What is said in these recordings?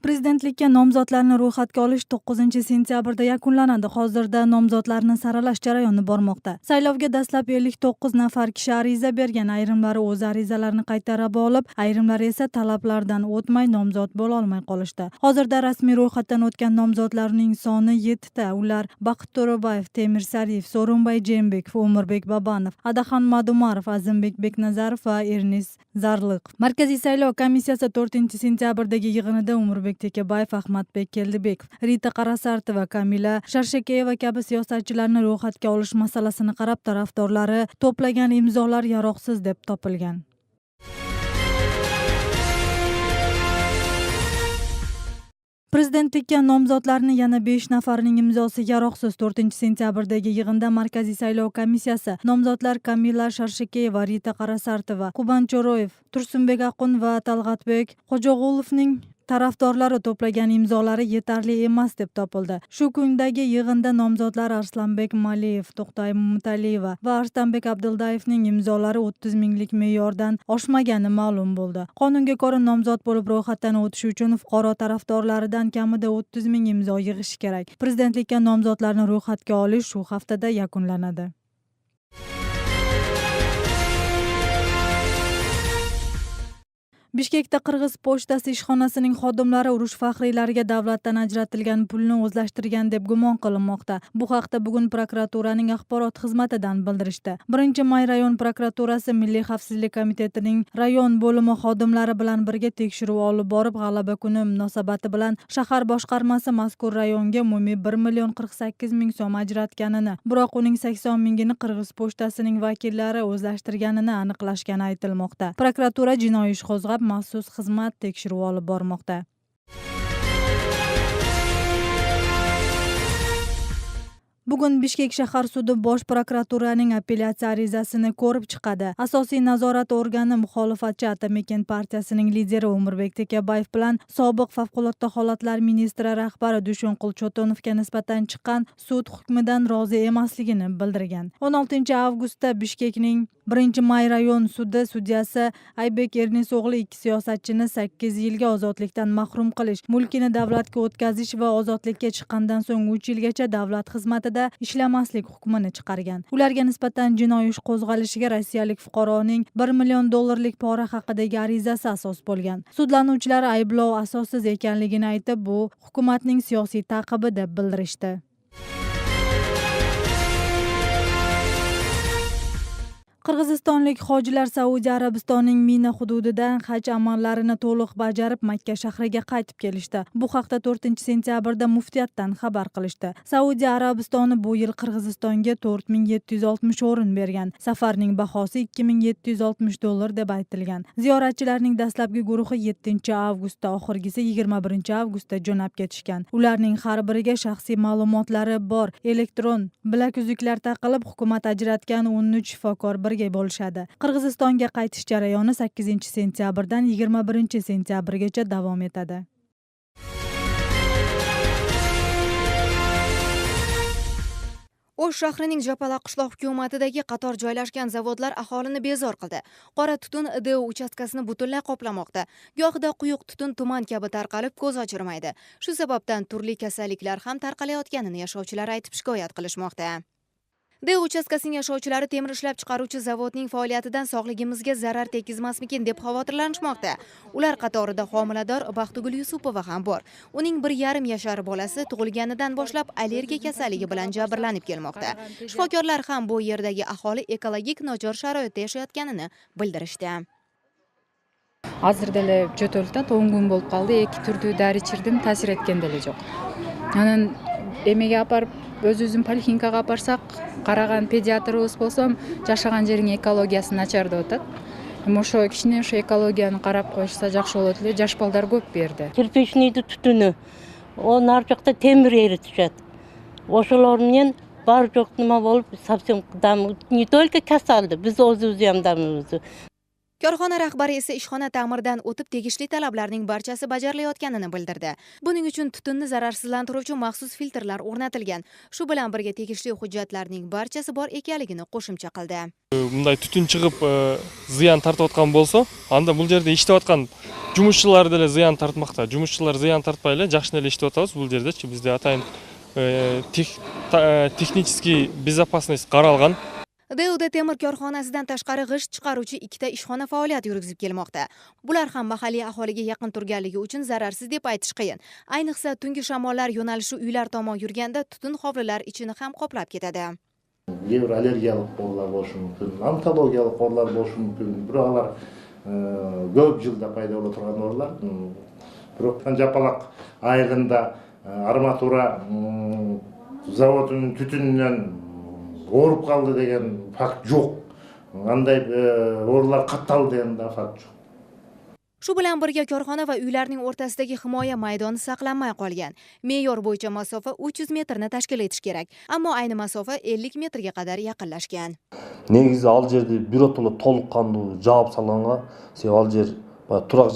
Prezidentlikka nomzodlarni ro'yxatga olish 9-sentyabrda yakunlanadi. Hozirda nomzodlarni saralash jarayoni bormoqda. Saylovga dastlab 59 nafar kishi ariza bergan. Ayrimlari o'z arizalarini qaytarib olib, ayrimlari esa talablardan o'tmay nomzod bo'la olmay qolishdi. Hozirda rasmiy ro'yxatdan o'tgan nomzodlarning soni 7 ta. Ular Baqit To'ro'bayev, Temir Sariyev, So'ronbay Jeenbekov, Umurbek Babanov, Adaxon Madumarov, Azimbek Beknazarov va Ernest Zarliqov. Markaziy saylov komissiyasi 4-sentyabrdagi yig'inida Umurbek Tekabayev, Ahmadbek Keldibekov, Rita Qarasartova, Kamila Sharshakeyeva kabi siyosatchilarni ro'yxatga olish masalasini qarab, tarafdorlari to'plagan imzolar yaroqsiz deb topilgan. Prezidentlikka nomzodlarni yana 5 nafarining imzosi yaroqsiz. 4-sentyabrdagi yig'inda Markaziy saylov komissiyasi nomzodlar Kamila Sharshakeyeva, Rita Qarasartova, Quban Choroyev, Tursunbek Aqun va Talg'atbek Xo'jag'ulovning tarafdorlari to'plagan imzolari yetarli emas deb topildi. Shu kundagi yig'inda nomzodlar Arslanbek Maliyev, To'xtay Mutaliyeva va Arstanbek Abduldayevning imzolari 30 minglik me'yordan oshmagani ma'lum bo'ldi. Qonunga ko'ra nomzod bo'lib ro'yxatdan o'tish uchun fuqaro tarafdorlaridan kamida 30 ming imzo yig'ish kerak. Prezidentlikka nomzodlarni ro'yxatga olish shu haftada yakunlanadi. Bishkekda Qirg'iz pochtasi ishxonasining xodimlari urush faxriylariga davlatdan ajratilgan pulni o'zlashtirgan deb gumon qilinmoqda. Bu haqda bugun prokuraturaning axborot xizmatidan bildirishdi. 1-May rayon prokuraturasi Milliy xavfsizlik komitetining rayon bo'limi xodimlari bilan birga tekshiruv olib borib, G'alaba kuni munosabati bilan shahar boshqarmasi mazkur rayonga umumiy 1,48 million so'm ajratganini, biroq uning 80 mingini Qirg'iz pochtasining vakillari o'zlashtirganini aniqlashgani aytilmoqda. Prokuratura jinoiy ish qo'zg'ab, maxsus xizmat tekshiruv olib bormoqda. Bugun Bishkek shahar sudi Bosh prokuraturaning apellyatsiya arizasini ko'rib chiqadi. Asosiy nazorat organi muxolifatchi Atamekin partiyasining lideri Umurbek Tekabayev bilan sobiq favqulodda holatlar ministri rahbari Dushunqul Chotonovga nisbatan chiqqan sud hukmidan rozi emasligini bildirgan. 16-avgustda Bishkekning 1-May rayon sudi sudyasi Aybek Ernesog'li 2 siyosatchini 8 yilga ozodlikdan mahrum qilish, mulkini davlatga o'tkazish va ozodlikka chiqqandan so'ng 3 yilgacha davlat xizmatida ishlamaslik hukmini chiqargan. Ularga nisbatan jinoiy ish qo'zg'alishiga rossiyalik fuqaroning $1 million pora haqidagi arizasi asos bo'lgan. Sudlanuvchilar ayblov asossiz ekanligini aytib, bu hukumatning siyosiy ta'qibi deb bildirishdi. Qirg'izistonlik hojilar Saudiya Arabistonining Mina hududidan haj amallarini to'liq bajarib Makka shahriga qaytib kelishdi. Bu haqda 4-sentyabrda muftiyatdan xabar qilishdi. Saudiya Arabistoni bu yil Qirg'izistonga 4760 o'rin bergan. Safarning bahosi $2760 deb aytilgan. Ziyoratchilarning dastlabki guruhi 7-avgustda, oxirgisi 21-avgustda jo'nab ketishgan. Ularning har biriga shaxsiy ma'lumotlari bor elektron bilaguzuklar taqilib, hukumat ajratgan 13 shifokor bo'lishadi. Qirg'izistonga qaytish jarayoni 8-sentyabrdan 21-sentyabrgacha davom etadi. O'sh shahrining Japala qishloq hukumatidagi qator joylashgan zavodlar aholini bezor qildi. Qora tutun DO uchastkasini butunlay qoplamoqda. Gohida quyuq tutun tuman kabi tarqalib ko'z ochirmaydi. Shu sababdan turli kasalliklar ham tarqalayotganini yashovchilar aytib shikoyat qilishmoqda. DO uchastkasining yashovchilari temir ishlab chiqaruvchi zavodning faoliyatidan sog'ligimizga zarar tegizmasmikin deb xavotirlanishmoqda. Ular qatorida homilador Baxtigul Yusupova ham bor. Uning 1,5 yashar bolasi tug'ilganidan boshlab allergiya kasalligi bilan jabrlanib kelmoqda. Shifokorlar ham bu yerdagi aholi ekologik nochor sharoitda yashayotganini bildirishdi. Hozir dele jo'tolda 10 kun bo'lib qoldi. 2 turli dori ichirdim, ta'sir etgan dele yo'q. Anan emeге aparib o'z-o'zim poliklinikaga aparsaq, qaragan pediatrimiz bo'lsam, yashagan jering ekologiyasi nachar deb o'tadi. O'sha kishini o'sha ekologiyani qarab qo'yishsa yaxshi bo'ladi. Yosh bolalar ko'p berdi. Kirpichniydi tutuni. O narjoqda temir eritishadi. O'shalarning bar yo'q nima bo'lib, совсем не только kasaldi, biz o'zimiz ham damimiz. Korxona rahbari esa ishxona ta'mirdan o'tib tegishli talablarning barchasi bajarilayotganini bildirdi. Buning uchun tutunni zararsizlantiruvchi maxsus filtrlar o'rnatilgan. Shu bilan birga tegishli hujjatlarning barchasi bor ekanligini qo'shimcha qildi. Bunday tutun chiqib ziyon tortayotgan bo'lsa, anda bu yerda ishlayotgan жұмысшылар деле ziyon tortmoqda. Жұмысшылар ziyon tortmaylar, yaxshi ishlayotamiz bu yerda-chi bizda atayin texnический безопасность qaralgan. Deuda temir korxonasidan tashqari g'isht chiqaruvchi ikkita ishxona faoliyat yurgizib kelmoqda. Bular ham mahalliy aholiga yaqin turganligi uchun zararsiz deb aytish qiyin. Ayniqsa tungi shamollar yo'nalishi uylar tomon yurganda tutun hovlilar ichini ham qoplab ketadi. Allergiyalik qo'rlar bo'lishi mumkin, onkologiyalik qo'rlar bo'lishi mumkin. Biroqlar ko'p yilda paydo bo'lib turgan o'rlar. Biroq Japalaq aylig'ida armatura zavodining tutunidan o'rib qoldi degan fakt yo'q. Qanday o'rlar qattaldi degan fakt yo'q. Shu bilan birga korxona va uylarning o'rtasidagi himoya maydoni saqlanmay qolgan. Me'yor bo'yicha masofa 300 metrni tashkil etish kerak, ammo ayni masofa 50 metrga qadar yaqinlashgan. Негизи ал жерде биротоло толук кандуу жаап салганга, ал жер турак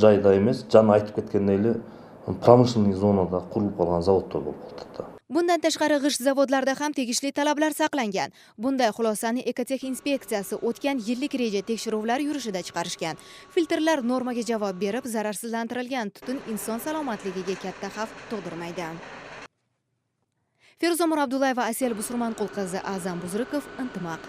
жайда эмес, жана айтып кеткендей эле промышленный зонада курулуп калган заводдор болуп калат. Bundan tashqari g'isht zavodlarida ham tegishli talablar saqlangan. Bunday xulosani Ekotex inspeksiyasi o'tgan yillik reja tekshiruvlar yurishida chiqarishgan. Filtrlar normaga javob berib, zararsizlantirilgan tutun inson salomatligiga katta xavf tug'dirmaydi. Feruza Murabdullayeva, Asel Busurmanqul qizi, Azam Buzrikov, Intimaq.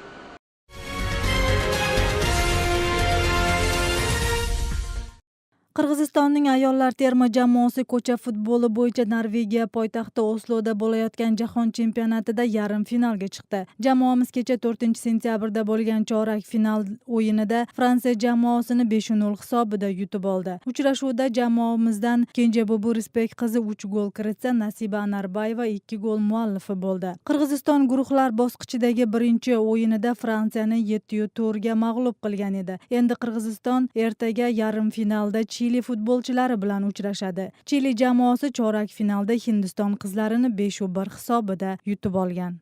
Qirg'izistonning ayollar terma jamoasi ko'cha futboli bo'yicha Norvegiya poytaxti Osloda bo'layotgan jahon chempionatida yarim finalga chiqdi. Jamoamiz kecha 4-sentyabrda bo'lgan chorak final o'yinida Fransiya jamoasini 5-0 hisobida yutib oldi. Uchrashuvda jamoamizdan Kenjabobu Risbek qizi 3 gol kiritsa, Nasiba Anarbayeva 2 gol muallifi bo'ldi. Qirg'iziston guruhlar bosqichidagi birinchi o'yinida Fransiyani 7-4 ga mag'lub qilgan edi. Endi Qirg'iziston ertaga yarim finalda Chili futbolchilari bilan uchrashadi. Chili jamoasi chorak finalda Hindiston qizlarini 5-1 hisobida yutib olgan.